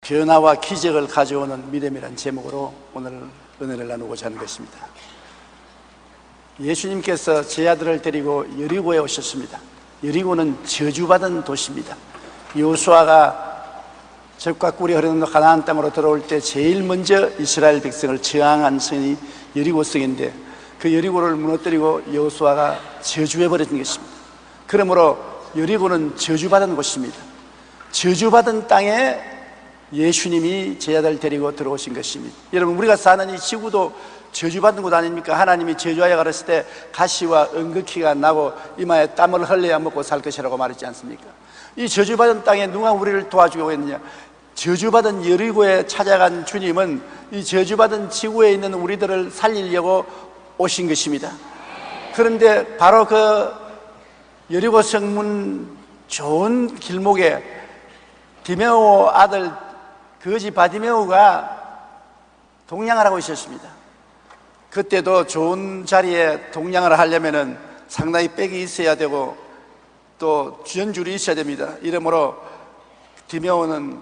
변화와 기적을 가져오는 믿음이라는 제목으로 오늘 은혜를 나누고자 하는 것입니다. 예수님께서 제 아들을 데리고 여리고에 오셨습니다. 여리고는 저주받은 도시입니다. 여호수아가 젖과 꿀이 흐르는 가나안 땅으로 들어올 때 제일 먼저 이스라엘 백성을 저항한 성이 여리고성인데, 그 여리고를 무너뜨리고 여호수아가 저주해버린 것입니다. 그러므로 여리고는 저주받은 곳입니다. 저주받은 땅에 예수님이 제 아들 데리고 들어오신 것입니다. 여러분, 우리가 사는 이 지구도 저주받은 곳 아닙니까? 하나님이 저주하여 가르칠 때 가시와 은극히가 나고 이마에 땀을 흘려야 먹고 살 것이라고 말했지 않습니까? 이 저주받은 땅에 누가 우리를 도와주고 있느냐? 저주받은 여리고에 찾아간 주님은 이 저주받은 지구에 있는 우리들을 살리려고 오신 것입니다. 그런데 바로 그 여리고 성문 좋은 길목에 디메오 아들 거지 바디메오가 동냥을 하고 있었습니다. 그때도 좋은 자리에 동냥을 하려면은 상당히 빽이 있어야 되고 또 주전줄이 있어야 됩니다. 이러므로 디메오는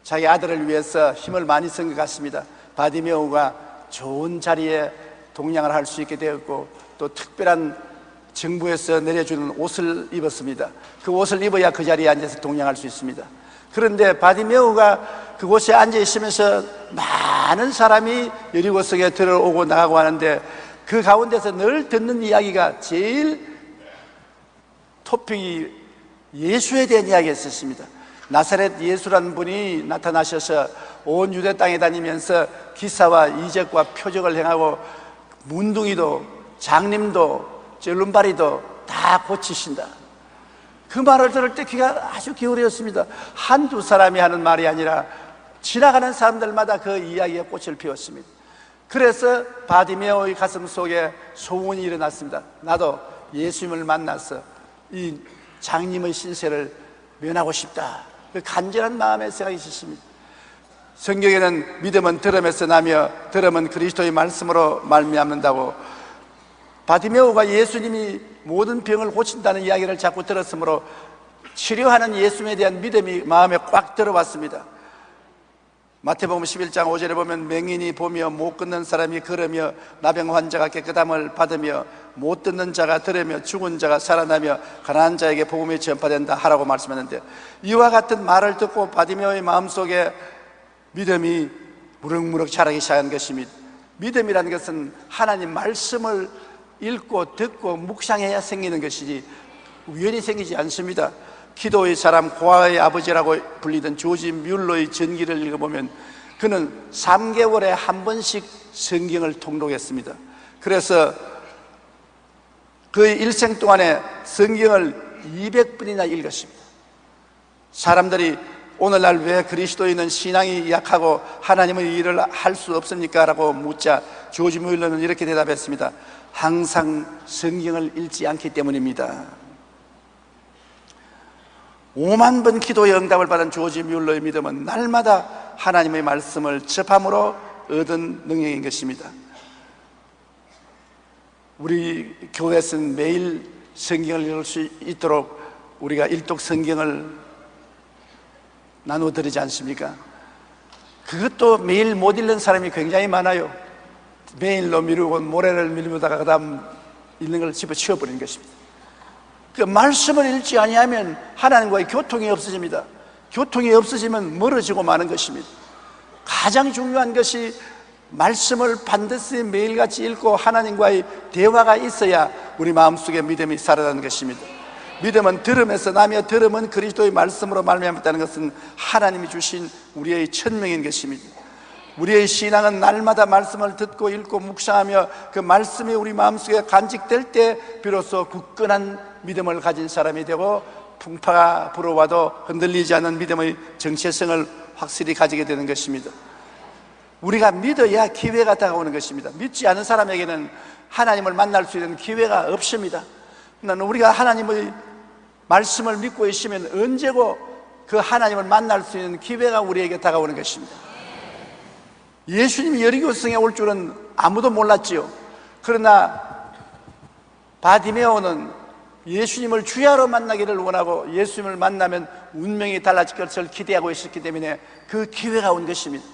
자기 아들을 위해서 힘을 많이 쓴 것 같습니다. 바디메오가 좋은 자리에 동냥을 할 수 있게 되었고, 또 특별한 정부에서 내려주는 옷을 입었습니다. 그 옷을 입어야 그 자리에 앉아서 동냥할 수 있습니다. 그런데 바디메오가 그곳에 앉아 있으면서 많은 사람이 여리고성에 들어오고 나가고 하는데, 그 가운데서 늘 듣는 이야기가 제일 토픽이 예수에 대한 이야기였습니다. 나사렛 예수라는 분이 나타나셔서 온 유대 땅에 다니면서 기사와 이적과 표적을 행하고 문둥이도 장님도 절름발이도 다 고치신다. 그 말을 들을 때 귀가 아주 기울였습니다. 한두 사람이 하는 말이 아니라 지나가는 사람들마다 그 이야기에 꽃을 피웠습니다. 그래서 바디메오의 가슴 속에 소문이 일어났습니다. 나도 예수님을 만나서 이 장님의 신세를 면하고 싶다. 그 간절한 마음의 생각이 있었습니다. 성경에는 믿음은 들음에서 나며 들음은 그리스도의 말씀으로 말미암는다고, 바디메오가 예수님이 모든 병을 고친다는 이야기를 자꾸 들었으므로 치료하는 예수님에 대한 믿음이 마음에 꽉 들어왔습니다. 마태복음 11장 5절에 보면 맹인이 보며 못 걷는 사람이 걸으며 나병 환자가 깨끗함을 받으며 못 듣는 자가 들으며 죽은 자가 살아나며 가난한 자에게 복음이 전파된다 하라고 말씀했는데, 이와 같은 말을 듣고 바디메오의 마음속에 믿음이 무럭무럭 자라기 시작한 것입니다. 믿음이라는 것은 하나님 말씀을 읽고 듣고 묵상해야 생기는 것이지 우연히 생기지 않습니다. 기도의 사람, 고아의 아버지라고 불리던 조지 뮬러의 전기를 읽어보면 그는 3개월에 한 번씩 성경을 통독했습니다. 그래서 그의 일생 동안에 성경을 200번이나 읽었습니다. 사람들이 오늘날 왜 그리스도인은 신앙이 약하고 하나님의 일을 할 수 없습니까? 라고 묻자 조지 뮬러는 이렇게 대답했습니다. 항상 성경을 읽지 않기 때문입니다. 5만 번 기도의 응답을 받은 조지 뮬러의 믿음은 날마다 하나님의 말씀을 접함으로 얻은 능력인 것입니다. 우리 교회에서는 매일 성경을 읽을 수 있도록 우리가 일독 성경을 나눠드리지 않습니까? 그것도 매일 못 읽는 사람이 굉장히 많아요. 매일로 미루고 모레를 미루다가 그 다음 읽는 걸 집어치워버리는 것입니다. 그 말씀을 읽지 아니하면 하나님과의 교통이 없어집니다. 교통이 없어지면 멀어지고 마는 것입니다. 가장 중요한 것이 말씀을 반드시 매일같이 읽고 하나님과의 대화가 있어야 우리 마음속에 믿음이 살아나는 것입니다. 믿음은 들음에서 나며 들음은 그리스도의 말씀으로 말미암았다는 것은 하나님이 주신 우리의 천명인 것입니다. 우리의 신앙은 날마다 말씀을 듣고 읽고 묵상하며 그 말씀이 우리 마음속에 간직될 때 비로소 굳건한 믿음을 가진 사람이 되고 풍파가 불어와도 흔들리지 않는 믿음의 정체성을 확실히 가지게 되는 것입니다. 우리가 믿어야 기회가 다가오는 것입니다. 믿지 않은 사람에게는 하나님을 만날 수 있는 기회가 없습니다. 우리가 하나님의 말씀을 믿고 있으면 언제고 그 하나님을 만날 수 있는 기회가 우리에게 다가오는 것입니다. 예수님이 여리고성에 올 줄은 아무도 몰랐지요. 그러나 바디메오는 예수님을 주야로 만나기를 원하고 예수님을 만나면 운명이 달라질 것을 기대하고 있었기 때문에 그 기회가 온 것입니다.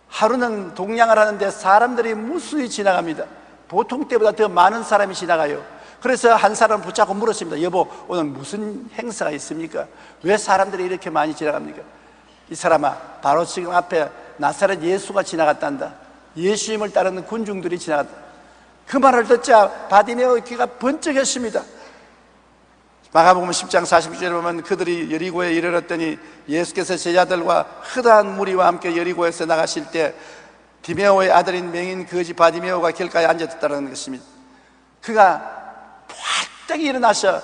하루는 동양을 하는데 사람들이 무수히 지나갑니다. 보통 때보다 더 많은 사람이 지나가요. 그래서 한 사람을 붙잡고 물었습니다. 여보, 오늘 무슨 행사가 있습니까? 왜 사람들이 이렇게 많이 지나갑니까? 이 사람아, 바로 지금 앞에 나사렛 예수가 지나갔단다. 예수님을 따르는 군중들이 지나갔다. 그 말을 듣자 바디메오의 귀가 번쩍했습니다. 마가복음 10장 40절에 보면 그들이 여리고에 이르렀더니 예수께서 제자들과 흐다한 무리와 함께 여리고에서 나가실 때 디메오의 아들인 맹인 거지 바디메오가 길가에 앉았다는 것입니다. 그가 활짝 일어나서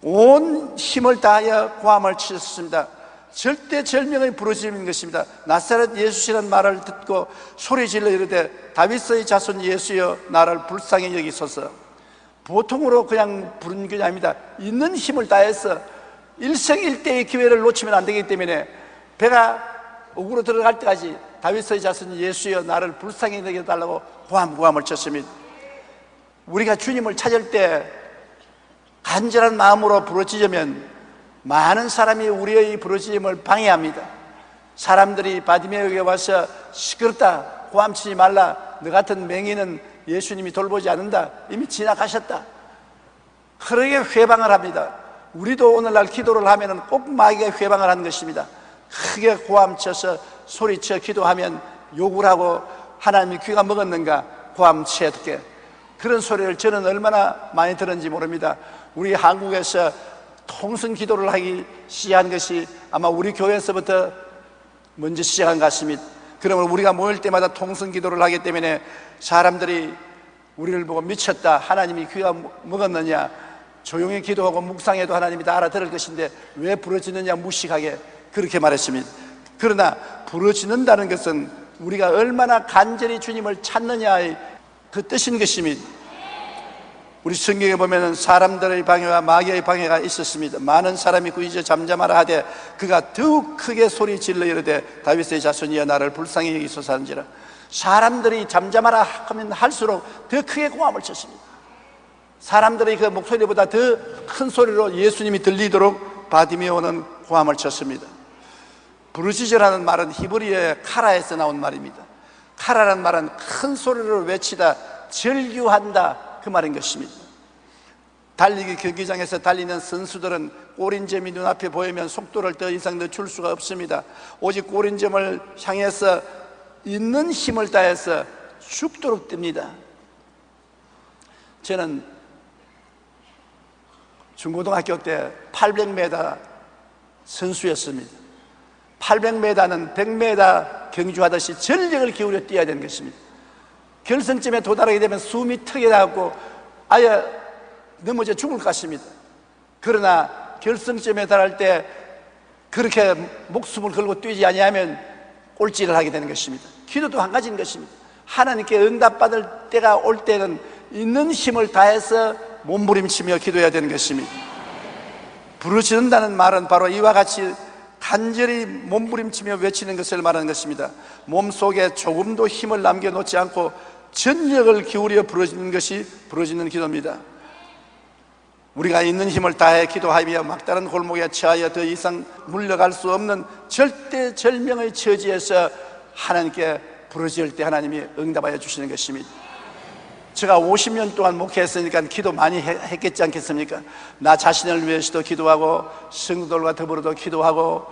온 힘을 다하여 고함을 치셨습니다. 절대절명의 부르짖음인 것입니다. 나사렛 예수시라는 말을 듣고 소리질러 이르되 다윗의 자손 예수여 나를 불쌍히 여기소서. 보통으로 그냥 부르는 게 아닙니다. 있는 힘을 다해서 일생일대의 기회를 놓치면 안 되기 때문에 배가 옥으로 들어갈 때까지 다윗의 자손 예수여 나를 불쌍히 여겨달라고 고함을 쳤습니다. 우리가 주님을 찾을 때 간절한 마음으로 부르짖으면 많은 사람이 우리의 부르짖음을 방해합니다. 사람들이 바디메오에게 와서 시끄럽다, 고함치지 말라, 너 같은 맹인은 예수님이 돌보지 않는다, 이미 지나가셨다, 그러게 회방을 합니다. 우리도 오늘날 기도를 하면 꼭 마귀가 회방을 하는 것입니다. 크게 고함쳐서 소리쳐 기도하면 욕을 하고 하나님이 귀가 먹었는가 고함치게, 그런 소리를 저는 얼마나 많이 들었는지 모릅니다. 우리 한국에서 통성 기도를 하기 시작한 것이 아마 우리 교회에서부터 먼저 시작한 것 같습니다. 그러면 우리가 모일 때마다 통성 기도를 하기 때문에 사람들이 우리를 보고 미쳤다, 하나님이 귀가 먹었느냐, 조용히 기도하고 묵상해도 하나님이 다 알아들을 것인데 왜 부르짖느냐 무식하게 그렇게 말했습니다. 그러나 부르짖는다는 것은 우리가 얼마나 간절히 주님을 찾느냐의 그 뜻인 것입니다. 우리 성경에 보면 사람들의 방해와 마귀의 방해가 있었습니다. 많은 사람이 구이제 잠잠하라 하되 그가 더욱 크게 소리 질러 이르되 다윗의 자손이여 나를 불쌍히 여기소서 하는지라. 사람들이 잠잠하라 하면 할수록 더 크게 고함을 쳤습니다. 사람들의 그 목소리보다 더 큰 소리로 예수님이 들리도록 바디메오는 고함을 쳤습니다. 부르짖으라는 말은 히브리어의 카라에서 나온 말입니다. 카라라는 말은 큰 소리로 외치다, 절규한다, 그 말인 것입니다. 달리기 경기장에서 달리는 선수들은 골인점이 눈앞에 보이면 속도를 더 이상 늦출 수가 없습니다. 오직 골인점을 향해서 있는 힘을 다해서 죽도록 뜁니다. 저는 중고등학교 때 800m 선수였습니다. 800m는 100m 경주하듯이 전력을 기울여 뛰어야 되는 것입니다. 결승점에 도달하게 되면 숨이 턱에 닿고 아예 넘어져 죽을 것 같습니다. 그러나 결승점에 달할 때 그렇게 목숨을 걸고 뛰지 아니하면 꼴찌를 하게 되는 것입니다. 기도도 한 가지인 것입니다. 하나님께 응답받을 때가 올 때는 있는 힘을 다해서 몸부림치며 기도해야 되는 것입니다. 부르짖는다는 말은 바로 이와 같이 간절히 몸부림치며 외치는 것을 말하는 것입니다. 몸속에 조금도 힘을 남겨놓지 않고 전력을 기울여 부르짖는 것이 부르짖는 기도입니다. 우리가 있는 힘을 다해 기도하며 막다른 골목에 처하여 더 이상 물러갈 수 없는 절대절명의 처지에서 하나님께 부르짖을 때 하나님이 응답하여 주시는 것입니다. 제가 50년 동안 목회했으니까 기도 많이 했겠지 않겠습니까? 나 자신을 위해서도 기도하고 성도들과 더불어도 기도하고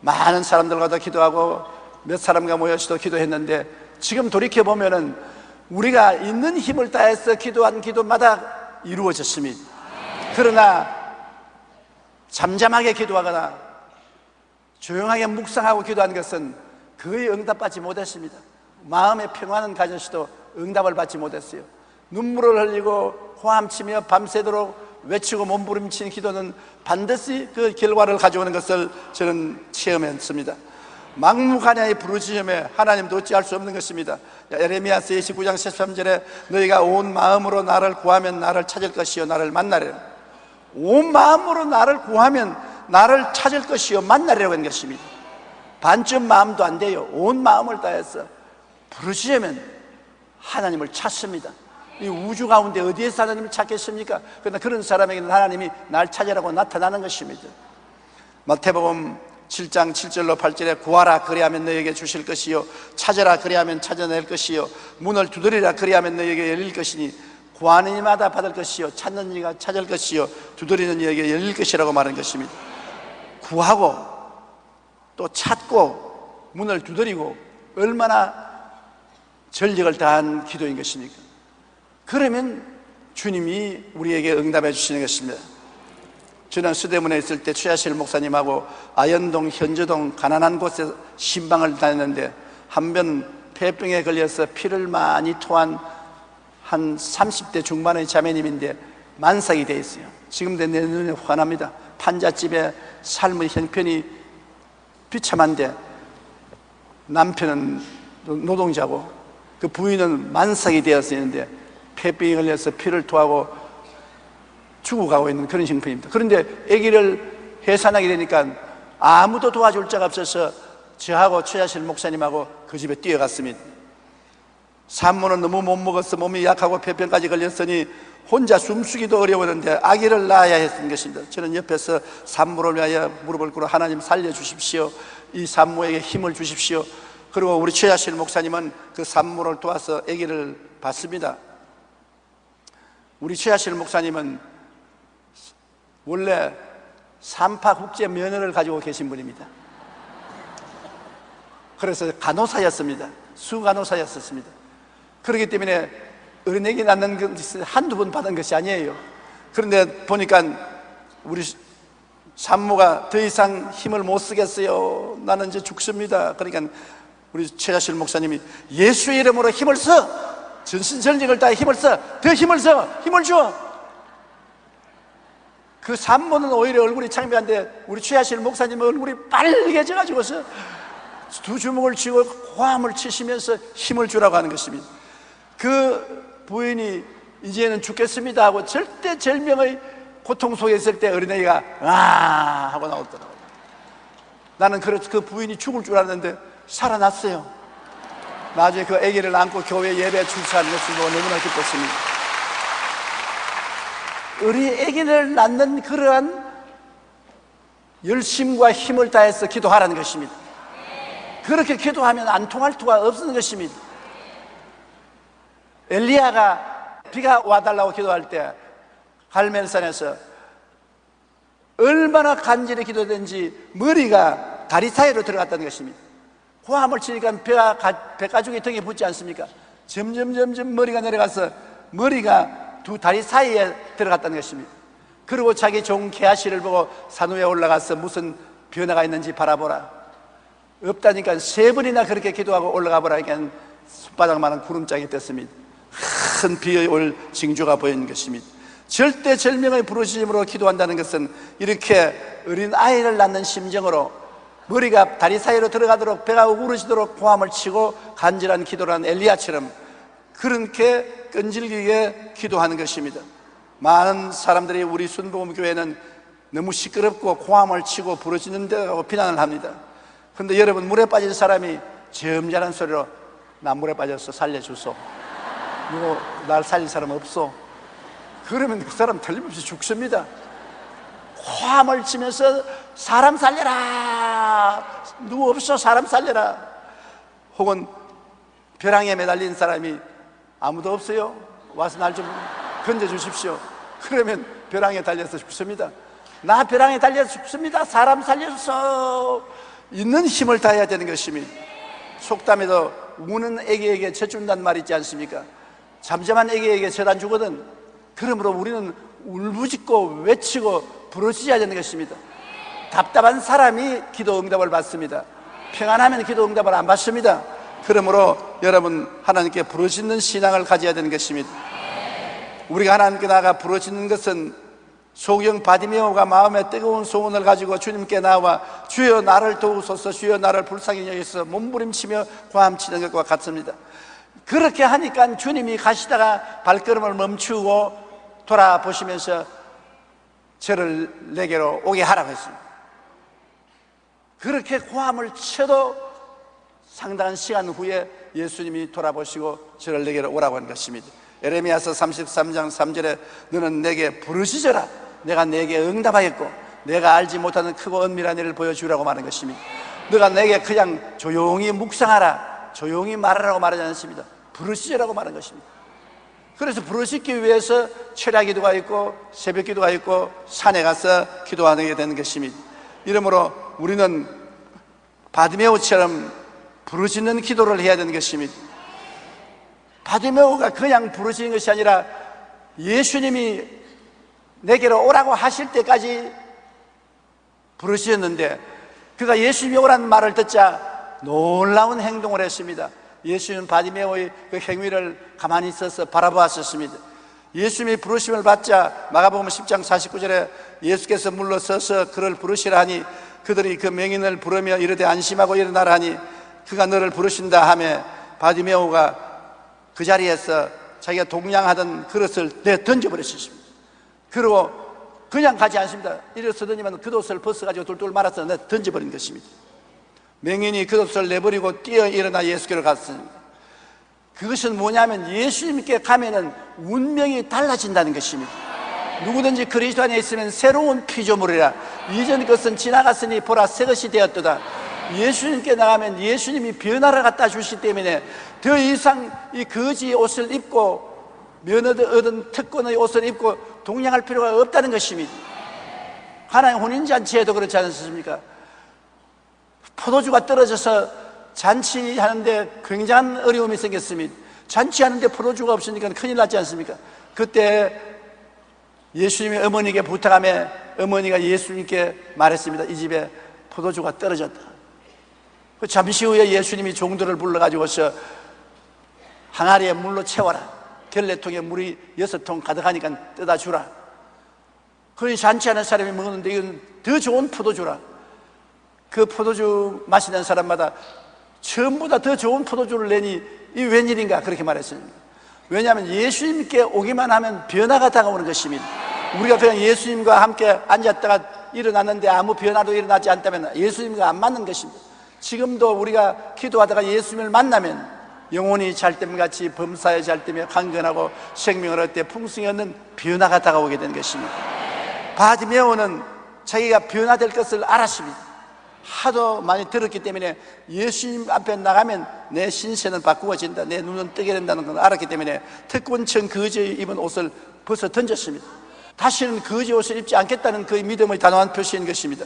많은 사람들과도 기도하고 몇 사람과 모여서도 기도했는데 지금 돌이켜보면은 우리가 있는 힘을 다해서 기도한 기도마다 이루어졌습니다. 그러나 잠잠하게 기도하거나 조용하게 묵상하고 기도한 것은 거의 응답받지 못했습니다. 마음의 평안은 가졌어도 응답을 받지 못했어요. 눈물을 흘리고 호함치며 밤새도록 외치고 몸부림치는 기도는 반드시 그 결과를 가져오는 것을 저는 체험했습니다. 막무가내의 부르짖음에 하나님도 어찌할 수 없는 것입니다. 에레미야서 29장 13절에 너희가 온 마음으로 나를 구하면 나를 찾을 것이요 나를 만나리라. 온 마음으로 나를 구하면 나를 찾을 것이요 만나리라고 하는 것입니다. 반쯤 마음도 안 돼요. 온 마음을 다해서 부르짖으면 하나님을 찾습니다. 이 우주 가운데 어디에서 하나님을 찾겠습니까? 그러나 그런 사람에게는 하나님이 날 찾으라고 나타나는 것입니다. 마태복음 7장 7절로 8절에 구하라 그리하면 너에게 주실 것이요 찾으라 그리하면 찾아낼 것이요 문을 두드리라 그리하면 너에게 열릴 것이니 구하는 이마다 받을 것이요 찾는 이가 찾을 것이요 두드리는 이에게 열릴 것이라고 말한 것입니다. 구하고 또 찾고 문을 두드리고 얼마나 전력을 다한 기도인 것입니까? 그러면 주님이 우리에게 응답해 주시는 것입니다. 저는 서대문에 있을 때 최하실 목사님하고 아현동, 현저동 가난한 곳에 신방을 다녔는데 한 번 폐병에 걸려서 피를 많이 토한 한 30대 중반의 자매님인데 만삭이 돼 있어요. 지금도 내 눈에 환합니다. 판잣집에 삶의 형편이 비참한데 남편은 노동자고 그 부인은 만삭이 되어서 있는데 폐병에 걸려서 피를 토하고 죽어가고 있는 그런 형편입니다. 그런데 아기를 해산하게 되니까 아무도 도와줄 자가 없어서 저하고 최하실 목사님하고 그 집에 뛰어갔습니다. 산모는 너무 못 먹어서 몸이 약하고 폐병까지 걸렸으니 혼자 숨쉬기도 어려웠는데 아기를 낳아야 했던 것입니다. 저는 옆에서 산모를 위하여 무릎을 꿇어 하나님 살려주십시오, 이 산모에게 힘을 주십시오. 그리고 우리 최하실 목사님은 그 산모를 도와서 아기를 봤습니다. 우리 최하실 목사님은 원래 삼파 국제 면허를 가지고 계신 분입니다. 그래서 간호사였습니다. 수간호사였습니다. 그렇기 때문에 어린애기 낳는 것을 한두 번 받은 것이 아니에요. 그런데 보니까 우리 산모가 더 이상 힘을 못 쓰겠어요, 나는 이제 죽습니다. 그러니까 우리 최하실 목사님이 예수의 이름으로 힘을 써, 전신전력을 다해 힘을 써, 더 힘을 써, 힘을 줘. 그 산모는 오히려 얼굴이 창피한데 우리 최하실 목사님은 얼굴이 빨개져가지고서 두 주먹을 쥐고 호함을 치시면서 힘을 주라고 하는 것입니다. 그 부인이 이제는 죽겠습니다 하고 절대절명의 고통 속에 있을 때 어린아이가 아 하고 나오더라고요. 나는 그 부인이 죽을 줄 알았는데 살아났어요. 나중에 그 아기를 안고 교회 예배 출석하는 것을 보고 너무나 기뻤습니다. 우리 아기를 낳는 그러한 열심과 힘을 다해서 기도하라는 것입니다. 그렇게 기도하면 안 통할 수가 없는 것입니다. 엘리야가 비가 와달라고 기도할 때 갈멜산에서 얼마나 간절히 기도된지 머리가 다리 사이로 들어갔다는 것입니다. 고함을 치니까 배가죽이 등에 붙지 않습니까? 점점 머리가 내려가서 머리가 두 다리 사이에 들어갔다는 것입니다. 그리고 자기 종 게하시를 보고 산 위에 올라가서 무슨 변화가 있는지 바라보라. 없다니까 3번이나 그렇게 기도하고 올라가 보라니까 손바닥만한 구름장이 떴습니다. 큰 비에 올 징조가 보이는 것입니다. 절대절명의 부르짖음으로 기도한다는 것은 이렇게 어린 아이를 낳는 심정으로 머리가 다리 사이로 들어가도록 배가 우그러지도록 고함을 치고 간절한 기도를 한 엘리야처럼 그렇게 끈질기게 기도하는 것입니다. 많은 사람들이 우리 순복음교회는 너무 시끄럽고 고함을 치고 부르짖는 데라고 비난을 합니다. 그런데 여러분, 물에 빠진 사람이 점잖은 소리로 나 물에 빠졌어 살려주소, 누구 날 살릴 사람 없어, 그러면 그 사람 틀림없이 죽습니다. 고함을 치면서 사람 살려라, 누구 없어 사람 살려라. 혹은 벼랑에 매달린 사람이 아무도 없어요, 와서 날 좀 건져주십시오. 그러면 벼랑에 달려서 죽습니다. 나 벼랑에 달려서 죽습니다, 사람 살려서 있는 힘을 다해야 되는 것입니다. 속담에도 우는 애기에게 젖준다는 말이 있지 않습니까? 잠잠한 애기에게 젖 안 주거든. 그러므로 우리는 울부짖고 외치고 부르짖어야 되는 것입니다. 답답한 사람이 기도 응답을 받습니다. 평안하면 기도 응답을 안 받습니다. 그러므로 여러분, 하나님께 부르짖는 신앙을 가져야 되는 것입니다. 우리가 하나님께 나아가 부르짖는 것은 소경 바디메오가 마음에 뜨거운 소원을 가지고 주님께 나와 주여 나를 도우소서, 주여 나를 불쌍히 여기소서 몸부림치며 고함치는 것과 같습니다. 그렇게 하니까 주님이 가시다가 발걸음을 멈추고 돌아보시면서 저를 내게로 오게 하라고 했습니다. 그렇게 고함을 쳐도 상당한 시간 후에 예수님이 돌아보시고 저를 내게로 오라고 한 것입니다. 에레미야서 33장 3절에 너는 내게 부르짖어라. 내가 내게 응답하겠고 내가 알지 못하는 크고 은밀한 일을 보여주라고 말하는 것입니다. 너가 내게 그냥 조용히 묵상하라, 조용히 말하라고 말하지 않습니다. 부르짖으라고 말하는 것입니다. 그래서 부르짖기 위해서 철야 기도가 있고 새벽 기도가 있고 산에 가서 기도하게 되는 것입니다. 이러므로 우리는 바디메오처럼 부르짖는 기도를 해야 되는 것입니다. 바디메오가 그냥 부르짖는 것이 아니라 예수님이 내게로 오라고 하실 때까지 부르짖었는데, 그가 예수님이 오라는 말을 듣자 놀라운 행동을 했습니다. 예수님은 바디메오의 그 행위를 가만히 있어서 바라보았었습니다. 예수님이 부르심을 받자 마가복음 10장 49절에 예수께서 물러서서 그를 부르시라 하니 그들이 그 맹인을 부르며 이르되 안심하고 일어나라 하니 그가 너를 부르신다 하며 바디메오가 그 자리에서 자기가 동냥하던 그릇을 던져버렸습니다. 그리고 그냥 가지 않습니다. 일어서더니만 겉옷을 벗어가지고 돌돌 말아서 던져버린 것입니다. 맹인이 겉옷을 내버리고 뛰어 일어나 예수께로 갔습니다. 그것은 뭐냐면 예수님께 가면은 운명이 달라진다는 것입니다. 누구든지 그리스도 안에 있으면 새로운 피조물이라 이전 것은 지나갔으니 보라 새 것이 되었도다. 예수님께 나가면 예수님이 변화를 갖다 주시기 때문에 더 이상 이 거지 옷을 입고 면허 얻은 특권의 옷을 입고 동냥할 필요가 없다는 것입니다. 하나님 혼인잔치에도 그렇지 않습니까? 포도주가 떨어져서 잔치하는데 굉장한 어려움이 생겼습니다. 잔치하는데 포도주가 없으니까 큰일 났지 않습니까? 그때 예수님이 어머니에게 부탁하며 어머니가 예수님께 말했습니다. 이 집에 포도주가 떨어졌다. 잠시 후에 예수님이 종들을 불러가지고서 항아리에 물로 채워라. 결례통에 물이 6통 가득하니까 떠다 주라. 그러니 잔치하는 사람이 먹었는데 이건 더 좋은 포도주라. 그 포도주 마시는 사람마다 전부 다 더 좋은 포도주를 내니 이 웬일인가 그렇게 말했습니다. 왜냐하면 예수님께 오기만 하면 변화가 다가오는 것입니다. 우리가 그냥 예수님과 함께 앉았다가 일어났는데 아무 변화도 일어나지 않다면 예수님과 안 맞는 것입니다. 지금도 우리가 기도하다가 예수님을 만나면 영혼이 잘됨같이 범사에 잘되며 강건하고 생명을 얻되 풍성히 얻는 변화가 다가오게 되는 것입니다. 바디메오는 자기가 변화될 것을 알았습니다. 하도 많이 들었기 때문에 예수님 앞에 나가면 내 신세는 바꾸어진다, 내 눈은 뜨게 된다는 걸 알았기 때문에 특권층 거지 입은 옷을 벗어 던졌습니다. 다시는 거지 옷을 입지 않겠다는 그의 믿음의 단호한 표시인 것입니다.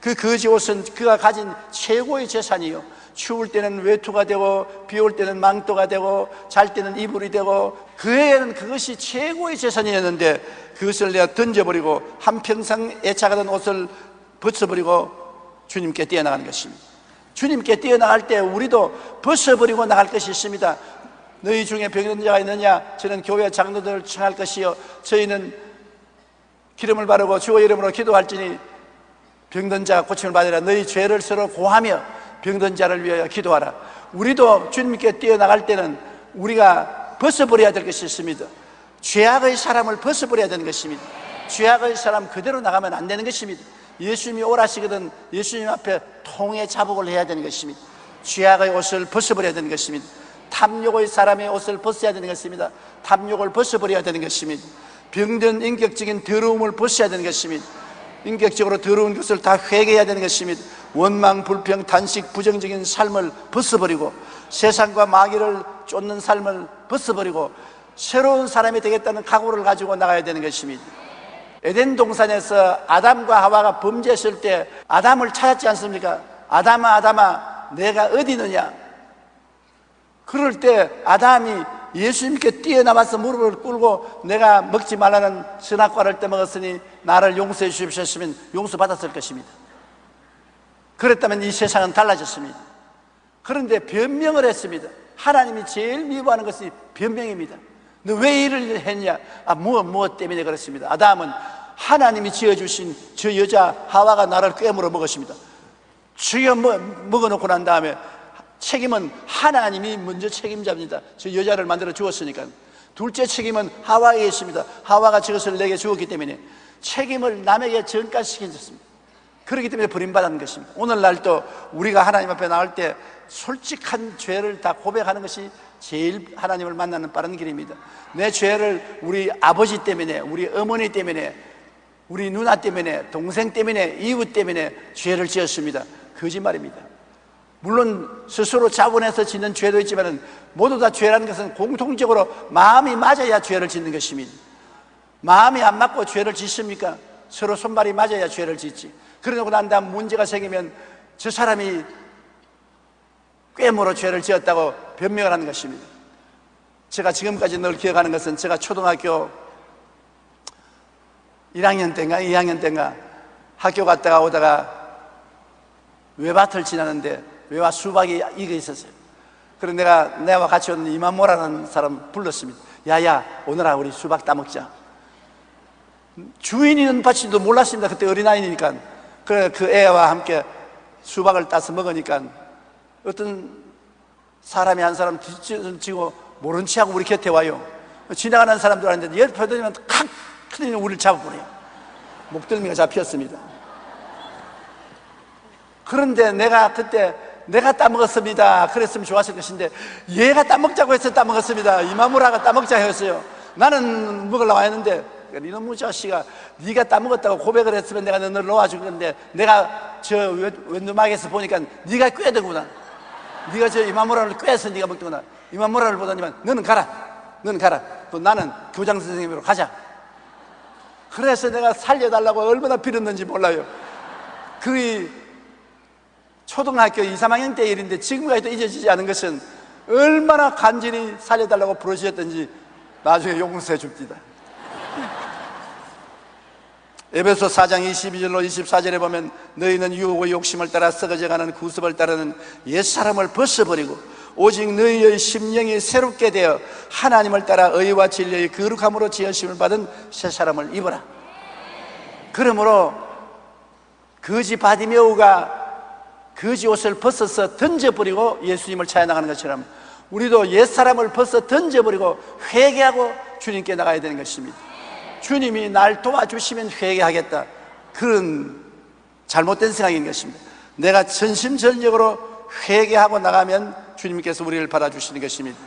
그 거지 옷은 그가 가진 최고의 재산이요, 추울 때는 외투가 되고 비 올 때는 망토가 되고 잘 때는 이불이 되고 그에게는 그것이 최고의 재산이었는데 그것을 내가 던져버리고 한평생 애착하던 옷을 벗어버리고 주님께 뛰어나가는 것입니다. 주님께 뛰어나갈 때 우리도 벗어버리고 나갈 것이 있습니다. 너희 중에 병든 자가 있느냐? 저는 교회 장로들을 청할 것이요 저희는 기름을 바르고 주의 이름으로 기도할지니 병든 자가 고침을 받으라. 너희 죄를 서로 고하며 병든 자를 위하여 기도하라. 우리도 주님께 뛰어나갈 때는 우리가 벗어버려야 될 것이 있습니다. 죄악의 사람을 벗어버려야 되는 것입니다. 죄악의 사람 그대로 나가면 안 되는 것입니다. 예수님이 오라시거든 예수님 앞에 통의 자복을 해야 되는 것입니다. 죄악의 옷을 벗어버려야 되는 것입니다. 탐욕의 사람의 옷을 벗어야 되는 것입니다. 탐욕을 벗어버려야 되는 것입니다. 병든 인격적인 더러움을 벗어야 되는 것입니다. 인격적으로 더러운 것을 다 회개해야 되는 것입니다. 원망, 불평, 탄식, 부정적인 삶을 벗어버리고 세상과 마귀를 쫓는 삶을 벗어버리고 새로운 사람이 되겠다는 각오를 가지고 나가야 되는 것입니다. 에덴 동산에서 아담과 하와가 범죄했을 때 아담을 찾았지 않습니까? 아담아 아담아 내가 어디 있느냐? 그럴 때 아담이 예수님께 뛰어나와서 무릎을 꿇고 내가 먹지 말라는 선악과를 떼먹었으니 나를 용서해 주십시오 했으면 용서받았을 것입니다. 그랬다면 이 세상은 달라졌습니다. 그런데 변명을 했습니다. 하나님이 제일 미워하는 것이 변명입니다. 너 왜 이를 했냐? 무엇 때문에 그렇습니다. 아담은 하나님이 지어주신 저 여자 하와가 나를 꿰물어 먹었습니다. 죽여 먹어놓고 난 다음에 책임은 하나님이 먼저 책임자입니다. 저 여자를 만들어 주었으니까. 둘째 책임은 하와에게 있습니다. 하와가 저것을 내게 주었기 때문에 책임을 남에게 전가시켰습니다. 그렇기 때문에 버림받은 것입니다. 오늘날도 우리가 하나님 앞에 나올 때 솔직한 죄를 다 고백하는 것이 제일 하나님을 만나는 빠른 길입니다. 내 죄를 우리 아버지 때문에, 우리 어머니 때문에, 우리 누나 때문에, 동생 때문에, 이웃 때문에 죄를 지었습니다. 거짓말입니다. 물론 스스로 자본해서 짓는 죄도 있지만 모두 다 죄라는 것은 공통적으로 마음이 맞아야 죄를 짓는 것입니다. 마음이 안 맞고 죄를 짓습니까? 서로 손발이 맞아야 죄를 짓지. 그러고 난 다음 문제가 생기면 저 사람이 꾀모로 죄를 지었다고 변명을 하는 것입니다. 제가 지금까지 늘 기억하는 것은 제가 초등학교 1학년 때인가 2학년 때인가 학교 갔다가 오다가 외밭을 지나는데 외밭 수박이 익어 있었어요. 그래서 내가 같이 온 이만모라는 사람 불렀습니다. 야야, 오늘아 우리 수박 따먹자. 주인이 있는 밭인지도 몰랐습니다. 그때 어린아이니까. 그래 그 애와 함께 수박을 따서 먹으니까 어떤 사람이 한 사람 뒤지고 모른 체하고 우리 곁에 와요. 지나가는 사람들 하는데 옆에 들면 칵 크더니 우리를 잡아버려요. 목덜미가 잡혔습니다. 그런데 내가 그때 내가 따먹었습니다. 그랬으면 좋았을 것인데 얘가 따먹자고 해서 따먹었습니다. 이마무라가 따먹자 했어요. 나는 먹으려고 했는데 이놈의 자식아, 네가 따먹었다고 고백을 했으면 내가 너를 놓아줄 건데 내가 저 왼두막에서 보니까 네가 꾀더구나. 네가 저 이마무라를 꾀서 네가 먹더구나. 이마무라를 보더니만 너는 가라. 또 나는 교장 선생님으로 가자. 그래서 내가 살려달라고 얼마나 빌었는지 몰라요. 그 초등학교 2, 3학년 때 일인데 지금까지도 잊어지지 않은 것은 얼마나 간절히 살려달라고 부르셨던지 나중에 용서해 줍니다. 에베소 4장 22절로 24절에 보면 너희는 유혹의 욕심을 따라 썩어져가는 구습을 따르는 옛사람을 벗어버리고 오직 너희의 심령이 새롭게 되어 하나님을 따라 의와 진리의 거룩함으로 지으심을 받은 새사람을 입어라. 그러므로 거지 바디메오가 거지 옷을 벗어서 던져버리고 예수님을 찾아나가는 것처럼 우리도 옛사람을 벗어 던져버리고 회개하고 주님께 나가야 되는 것입니다. 주님이 날 도와주시면 회개하겠다, 그런 잘못된 생각인 것입니다. 내가 전심전력으로 회개하고 나가면 주님께서 우리를 받아주시는 것입니다.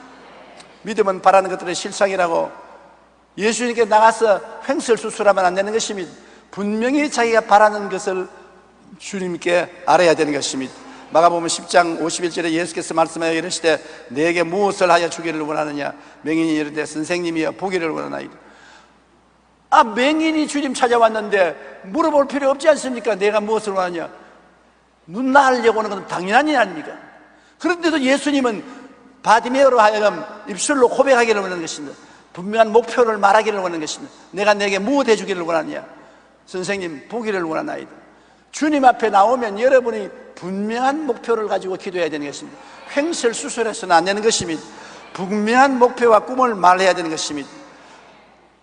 믿음은 바라는 것들의 실상이라고 예수님께 나가서 횡설수설하면 안 되는 것입니다. 분명히 자기가 바라는 것을 주님께 알아야 되는 것입니다. 마가복음 10장 51절에 예수께서 말씀하여 이르시되 내게 무엇을 하여 주기를 원하느냐? 맹인이 이르되 선생님이여 보기를 원하나이다. 맹인이 주님 찾아왔는데 물어볼 필요 없지 않습니까? 내가 무엇을 원하냐? 눈 나으려고 하는 건 당연한 일 아닙니까? 그런데도 예수님은 바디메오로 하여금 입술로 고백하기를 원하는 것입니다. 분명한 목표를 말하기를 원하는 것입니다. 내가 내게 무엇 해주기를 원하느냐? 선생님 보기를 원하나이다. 주님 앞에 나오면 여러분이 분명한 목표를 가지고 기도해야 되는 것입니다. 횡설수설해서는 안 되는 것입니다. 분명한 목표와 꿈을 말해야 되는 것입니다.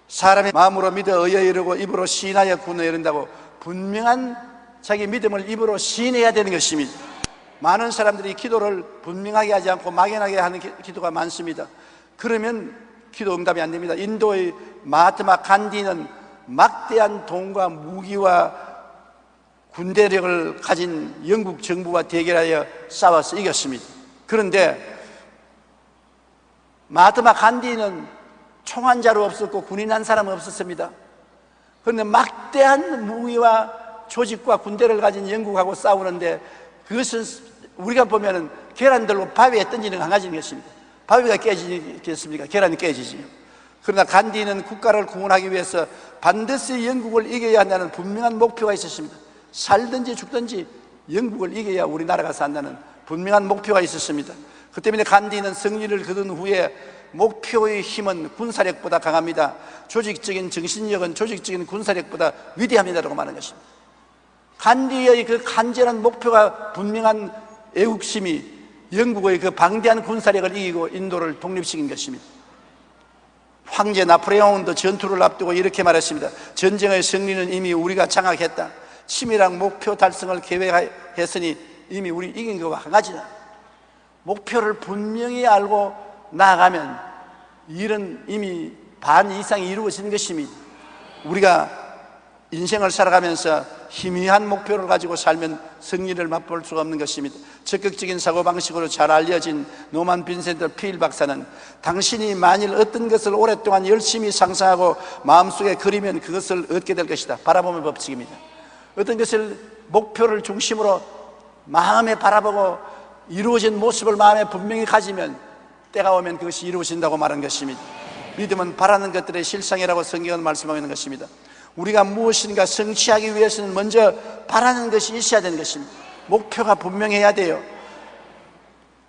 사람의 마음으로 믿어 의에 이르고 입으로 시인하여 구원에 이른다고 분명한 자기 믿음을 입으로 시인해야 되는 것입니다. 많은 사람들이 기도를 분명하게 하지 않고 막연하게 하는 기도가 많습니다. 그러면 기도 응답이 안 됩니다. 인도의 마하트마 간디는 막대한 돈과 무기와 군대력을 가진 영국 정부와 대결하여 싸워서 이겼습니다. 그런데 마하트마 간디는 총 한 자루 없었고 군인 한 사람 없었습니다. 그런데 막대한 무기와 조직과 군대를 가진 영국하고 싸우는데 그것은 우리가 보면은 계란들로 바위에 던지는 강아지인 것입니다. 바위가 깨지겠습니까? 계란이 깨지지. 그러나 간디는 국가를 구원하기 위해서 반드시 영국을 이겨야 한다는 분명한 목표가 있었습니다. 살든지 죽든지 영국을 이겨야 우리나라가 산다는 분명한 목표가 있었습니다. 그 때문에 간디는 승리를 거둔 후에 목표의 힘은 군사력보다 강합니다. 조직적인 정신력은 조직적인 군사력보다 위대합니다라고 말하는 것입니다. 간디의 그 간절한 목표가 분명한 애국심이 영국의 그 방대한 군사력을 이기고 인도를 독립시킨 것입니다. 황제 나폴레옹도 전투를 앞두고 이렇게 말했습니다. 전쟁의 승리는 이미 우리가 장악했다. 치밀한 목표 달성을 계획했으니 이미 우리 이긴 것과 한 가지다. 목표를 분명히 알고 나아가면 일은 이미 반 이상이 이루어지는 것입니다. 우리가 인생을 살아가면서 희미한 목표를 가지고 살면 승리를 맛볼 수가 없는 것입니다. 적극적인 사고방식으로 잘 알려진 노만 빈센트 필 박사는 당신이 만일 어떤 것을 오랫동안 열심히 상상하고 마음속에 그리면 그것을 얻게 될 것이다. 바라보는 법칙입니다. 어떤 것을 목표를 중심으로 마음에 바라보고 이루어진 모습을 마음에 분명히 가지면 때가 오면 그것이 이루어진다고 말한 것입니다. 믿음은 바라는 것들의 실상이라고 성경은 말씀하고 있는 것입니다. 우리가 무엇인가 성취하기 위해서는 먼저 바라는 것이 있어야 되는 것입니다. 목표가 분명해야 돼요.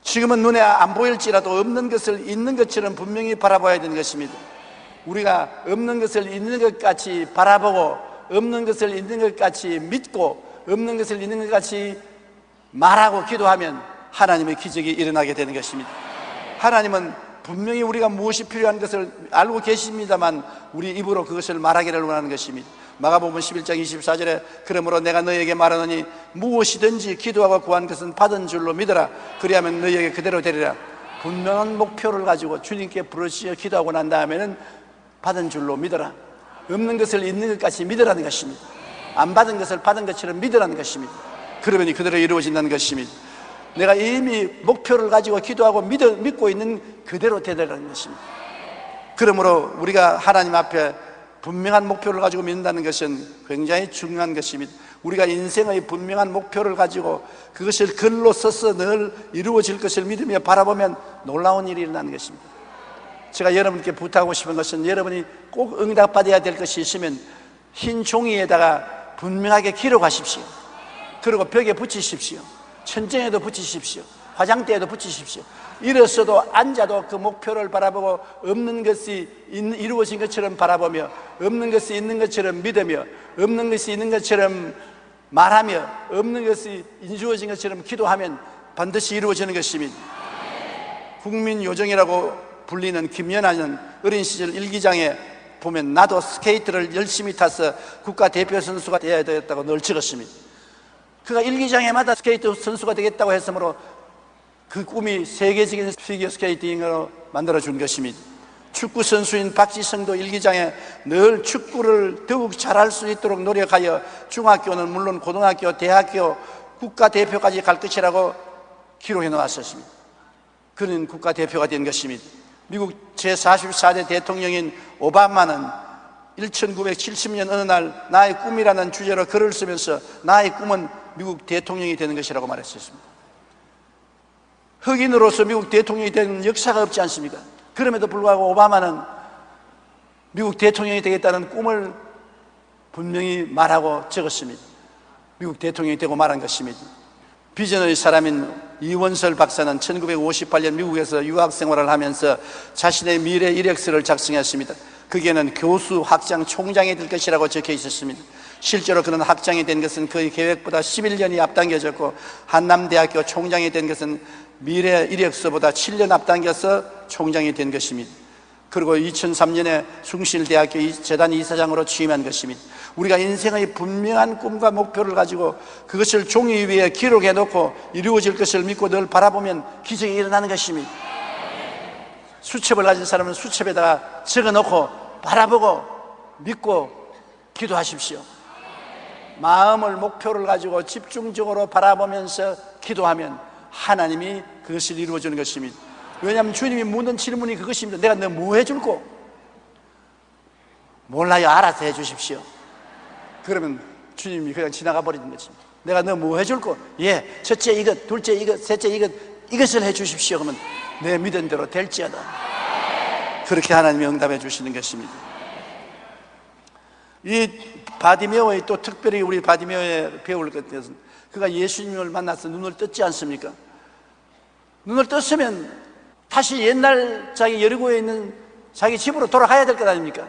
지금은 눈에 안 보일지라도 없는 것을 있는 것처럼 분명히 바라봐야 되는 것입니다. 우리가 없는 것을 있는 것 같이 바라보고 없는 것을 있는 것 같이 믿고 없는 것을 있는 것 같이 말하고 기도하면 하나님의 기적이 일어나게 되는 것입니다. 하나님은 분명히 우리가 무엇이 필요한 것을 알고 계십니다만 우리 입으로 그것을 말하기를 원하는 것입니다. 마가복음 11장 24절에 그러므로 내가 너희에게 말하노니 무엇이든지 기도하고 구한 것은 받은 줄로 믿어라. 그리하면 너희에게 그대로 되리라. 분명한 목표를 가지고 주님께 부르짖어 기도하고 난 다음에는 받은 줄로 믿어라. 없는 것을 있는 것 같이 믿으라는 것입니다. 안 받은 것을 받은 것처럼 믿으라는 것입니다. 그러면 그대로 이루어진다는 것입니다. 내가 이미 목표를 가지고 기도하고 믿고 있는 그대로 되라는 것입니다. 그러므로 우리가 하나님 앞에 분명한 목표를 가지고 믿는다는 것은 굉장히 중요한 것입니다. 우리가 인생의 분명한 목표를 가지고 그것을 글로 써서 늘 이루어질 것을 믿으며 바라보면 놀라운 일이 일어나는 것입니다. 제가 여러분께 부탁하고 싶은 것은 여러분이 꼭 응답받아야 될 것이 있으면 흰 종이에다가 분명하게 기록하십시오. 그리고 벽에 붙이십시오. 천장에도 붙이십시오. 화장대에도 붙이십시오. 일어서도 앉아도 그 목표를 바라보고 없는 것이 이루어진 것처럼 바라보며 없는 것이 있는 것처럼 믿으며 없는 것이 있는 것처럼 말하며 없는 것이 이루어진 것처럼 기도하면 반드시 이루어지는 것입니다. 국민요정이라고 불리는 김연아는 어린 시절 일기장에 보면 나도 스케이트를 열심히 타서 국가대표 선수가 되어야 되겠다고 늘 적었습니다. 그가 일기장에마다 스케이트 선수가 되겠다고 했으므로 그 꿈이 세계적인 피겨 스케이팅으로 만들어준 것입니다. 축구 선수인 박지성도 일기장에 늘 축구를 더욱 잘할 수 있도록 노력하여 중학교는 물론 고등학교, 대학교, 국가대표까지 갈 것이라고 기록해 놓았었습니다. 그는 국가대표가 된 것입니다. 미국 제44대 대통령인 오바마는 1970년 어느 날 나의 꿈이라는 주제로 글을 쓰면서 나의 꿈은 미국 대통령이 되는 것이라고 말했었습니다. 흑인으로서 미국 대통령이 되는 역사가 없지 않습니까? 그럼에도 불구하고 오바마는 미국 대통령이 되겠다는 꿈을 분명히 말하고 적었습니다. 미국 대통령이 되고 말한 것입니다. 비전의 사람인 이원설 박사는 1958년 미국에서 유학 생활을 하면서 자신의 미래 이력서를 작성했습니다. 거기에는 교수, 학장, 총장이 될 것이라고 적혀 있었습니다. 실제로 그는 학장이 된 것은 그의 계획보다 11년이 앞당겨졌고 한남대학교 총장이 된 것은 미래 이력서보다 7년 앞당겨서 총장이 된 것입니다. 그리고 2003년에 숭실대학교 재단 이사장으로 취임한 것입니다. 우리가 인생의 분명한 꿈과 목표를 가지고 그것을 종이 위에 기록해 놓고 이루어질 것을 믿고 늘 바라보면 기적이 일어나는 것입니다. 수첩을 가진 사람은 수첩에다가 적어 놓고 바라보고 믿고 기도하십시오. 마음을 목표를 가지고 집중적으로 바라보면서 기도하면 하나님이 그것을 이루어주는 것입니다. 왜냐하면 주님이 묻는 질문이 그것입니다. 내가 너 뭐 해줄꼬? 몰라요. 알아서 해주십시오. 그러면 주님이 그냥 지나가 버리는 것입니다. 내가 너 뭐 해줄꼬? 예, 첫째 이것, 둘째 이것, 셋째 이것을 해주십시오. 그러면 내 믿은 대로 될지어다. 그렇게 하나님이 응답해 주시는 것입니다. 이 바디메오의 또 특별히 우리 바디메오에 배울 것은 그가 예수님을 만나서 눈을 떴지 않습니까? 눈을 떴으면 다시 옛날 자기 여리고에 있는 자기 집으로 돌아가야 될 것 아닙니까?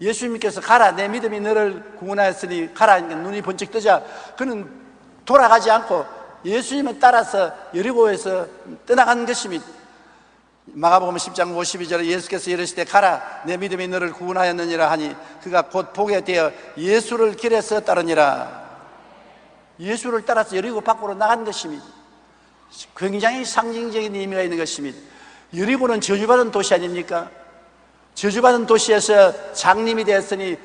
예수님께서 가라, 내 믿음이 너를 구원하였으니 가라. 그러니까 눈이 번쩍 뜨자 그는 돌아가지 않고 예수님을 따라서 여리고에서 떠나간 것입니다. 마가복음 10장 52절에 예수께서 이르시되 가라, 내 믿음이 너를 구원하였느니라 하니 그가 곧 보게 되어 예수를 길에서 따르니라. 예수를 따라서 여리고 밖으로 나간 것입니다. 굉장히 상징적인 의미가 있는 것입니다. 여리고는 저주받은 도시 아닙니까? 저주받은 도시에서 장님이 되었으니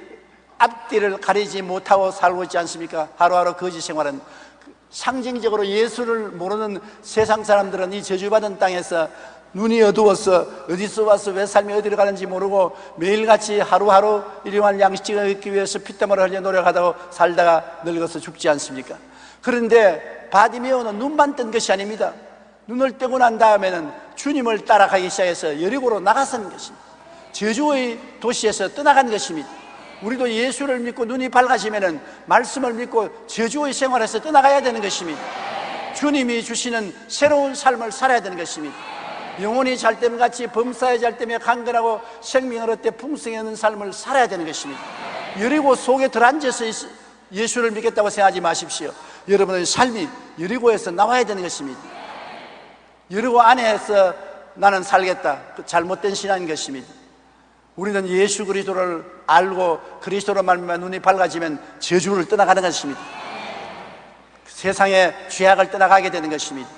앞뒤를 가리지 못하고 살고 있지 않습니까? 하루하루 거지 생활은. 상징적으로 예수를 모르는 세상 사람들은 이 저주받은 땅에서 눈이 어두워서 어디서 와서 왜 삶이 어디로 가는지 모르고 매일같이 하루하루 일용할 양식을 얻기 위해서 피땀을 흘려 노력하다가 살다가 늙어서 죽지 않습니까? 그런데 바디메오는 눈만 뜬 것이 아닙니다. 눈을 뜨고 난 다음에는 주님을 따라가기 시작해서 여리고로 나가서는 것입니다. 저주의 도시에서 떠나간 것입니다. 우리도 예수를 믿고 눈이 밝아지면은 말씀을 믿고 저주의 생활에서 떠나가야 되는 것입니다. 주님이 주시는 새로운 삶을 살아야 되는 것입니다. 영혼이 잘됨같이 범사에 잘됨에 강건하고 생명을 얻되 풍성히 얻는 삶을 살아야 되는 것입니다. 여리고 속에 들어앉아서 예수를 믿겠다고 생각하지 마십시오. 여러분의 삶이 여리고에서 나와야 되는 것입니다. 여리고 안에서 나는 살겠다, 그 잘못된 신앙인 것입니다. 우리는 예수 그리스도를 알고 그리스도로 말미암아 눈이 밝아지면 저주를 떠나가는 것입니다. 세상의 죄악을 떠나가게 되는 것입니다.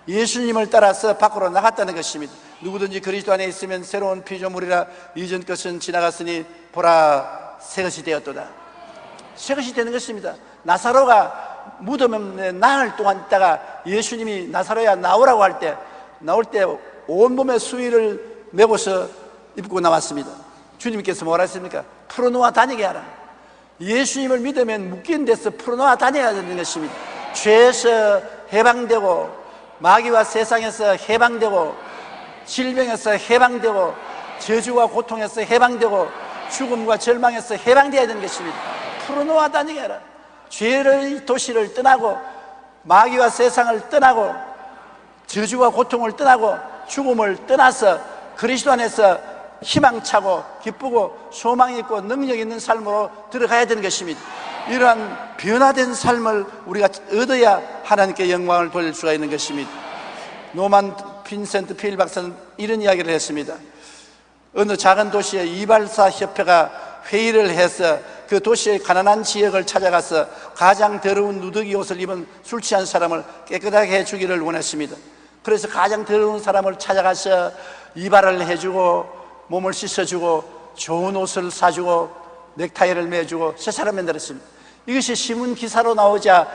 예수님을 따라서 밖으로 나갔다는 것입니다. 누구든지 그리스도 안에 있으면 새로운 피조물이라 이전 것은 지나갔으니 보라 새 것이 되었도다. 새 것이 되는 것입니다. 나사로가 무덤에 나흘 동안 있다가 예수님이 나사로야 나오라고 할 때 나올 때 온몸에 수의를 메고서 입고 나왔습니다. 주님께서 뭐라 했습니까? 풀어놓아 다니게 하라. 예수님을 믿으면 묶인 데서 풀어놓아 다녀야 되는 것입니다. 죄에서 해방되고 마귀와 세상에서 해방되고 질병에서 해방되고 저주와 고통에서 해방되고 죽음과 절망에서 해방되어야 되는 것입니다. 풀어놓아 다니게 하라. 죄의 도시를 떠나고 마귀와 세상을 떠나고 저주와 고통을 떠나고 죽음을 떠나서 그리스도 안에서 희망차고 기쁘고 소망이 있고 능력 있는 삶으로 들어가야 되는 것입니다. 이러한 변화된 삶을 우리가 얻어야 하나님께 영광을 돌릴 수가 있는 것입니다. 노만 빈센트 필 박사는 이런 이야기를 했습니다. 어느 작은 도시에 이발사 협회가 회의를 해서 그 도시의 가난한 지역을 찾아가서 가장 더러운 누더기 옷을 입은 술 취한 사람을 깨끗하게 해주기를 원했습니다. 그래서 가장 더러운 사람을 찾아가서 이발을 해주고 몸을 씻어주고 좋은 옷을 사주고 넥타이를 매주고 새 사람 만들었습니다. 이것이 신문 기사로 나오자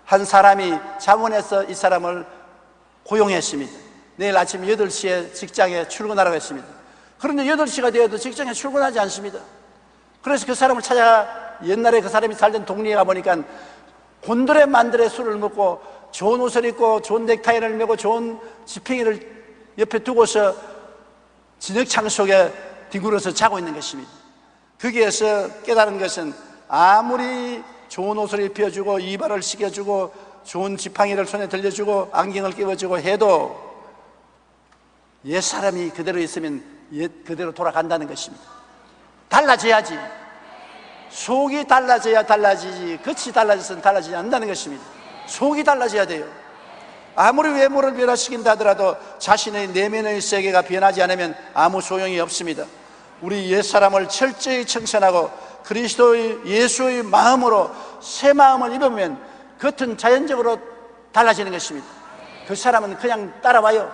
한 사람이 자문해서 이 사람을 고용했습니다. 내일 아침 8시에 직장에 출근하라고 했습니다. 그런데 8시가 되어도 직장에 출근하지 않습니다. 그래서 그 사람을 찾아 옛날에 그 사람이 살던 동네에 가보니까 곤드레 만드레 술을 먹고 좋은 옷을 입고 좋은 넥타이를 매고 좋은 지팡이를 옆에 두고서 진흙창 속에 뒹굴어서 자고 있는 것입니다. 거기에서 깨달은 것은 아무리 좋은 옷을 입혀주고 이발을 시켜주고 좋은 지팡이를 손에 들려주고 안경을 끼워주고 해도 옛사람이 그대로 있으면 옛 그대로 돌아간다는 것입니다. 달라져야지. 속이 달라져야 달라지지 겉이 달라져서는 달라지지 않는다는 것입니다. 속이 달라져야 돼요. 아무리 외모를 변화시킨다 하더라도 자신의 내면의 세계가 변하지 않으면 아무 소용이 없습니다. 우리 옛사람을 철저히 청산하고 그리스도의 예수의 마음으로 새 마음을 입으면 겉은 자연적으로 달라지는 것입니다. 그 사람은 그냥 따라와요.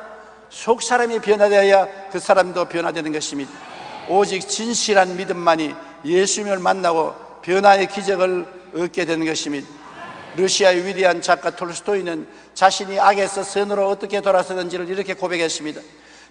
속 사람이 변화되어야 그 사람도 변화되는 것입니다. 오직 진실한 믿음만이 예수님을 만나고 변화의 기적을 얻게 되는 것입니다. 러시아의 위대한 작가 톨스토이는 자신이 악에서 선으로 어떻게 돌아서는지를 이렇게 고백했습니다.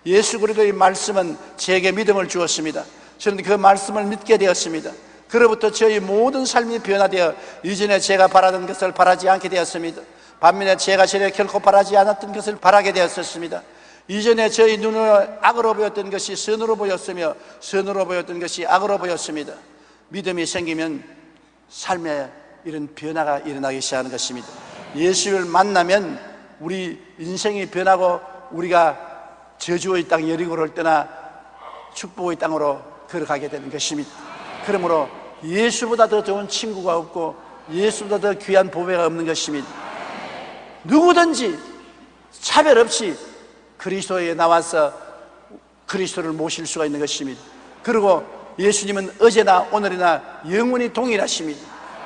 예수 그리스도의 말씀은 제게 믿음을 주었습니다. 저는 그 말씀을 믿게 되었습니다. 그로부터 저희 모든 삶이 변화되어 이전에 제가 바라던 것을 바라지 않게 되었습니다. 반면에 제가 전에 결코 바라지 않았던 것을 바라게 되었습니다. 이전에 저희 눈으로 악으로 보였던 것이 선으로 보였으며 선으로 보였던 것이 악으로 보였습니다. 믿음이 생기면 삶에 이런 변화가 일어나기 시작하는 것입니다. 예수를 만나면 우리 인생이 변하고 우리가 저주의 땅 여리고를 떠나 축복의 땅으로 걸어가게 되는 것입니다. 그러므로 예수보다 더 좋은 친구가 없고 예수보다 더 귀한 보배가 없는 것입니다. 누구든지 차별 없이 그리스도에 나와서 그리스도를 모실 수가 있는 것입니다. 그리고 예수님은 어제나 오늘이나 영원히 동일하십니다.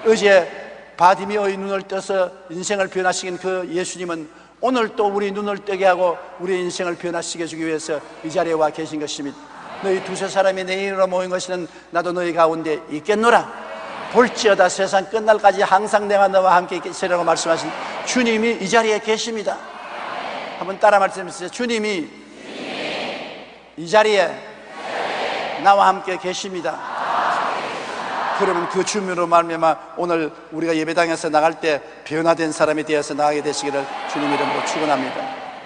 어제 바디메오의 눈을 떠서 인생을 변화시킨 그 예수님은 오늘 또 우리 눈을 뜨게 하고 우리의 인생을 변화시켜주기 위해서 이 자리에 와 계신 것입니다. 너희 두세 사람이 내 이름으로 모인 것이는 나도 너희 가운데 있겠노라. 볼지어다 세상 끝날까지 항상 내가 너와 함께 있으리라고 말씀하신 주님이 이 자리에 계십니다. 한번 따라 말씀해주세요. 주님이 이 자리에 나와 함께 계십니다. 그러면 그 주님으로 말미암아 오늘 우리가 예배당에서 나갈 때 변화된 사람이 되어서 나가게 되시기를 주님 이름으로 축원합니다.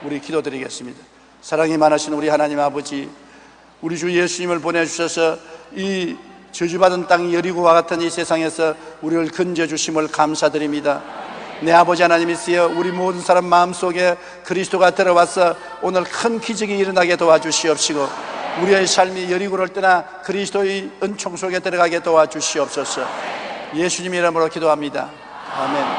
우리 기도드리겠습니다. 사랑이 많으신 우리 하나님 아버지, 우리 주 예수님을 보내주셔서 이 저주받은 땅 여리고와 같은 이 세상에서 우리를 건져주심을 감사드립니다. 내 아버지 하나님이시여, 우리 모든 사람 마음속에 그리스도가 들어와서 오늘 큰 기적이 일어나게 도와주시옵시고, 우리의 삶이 여리고를 떠나 그리스도의 은총 속에 들어가게 도와주시옵소서. 예수님 이름으로 기도합니다. 아멘.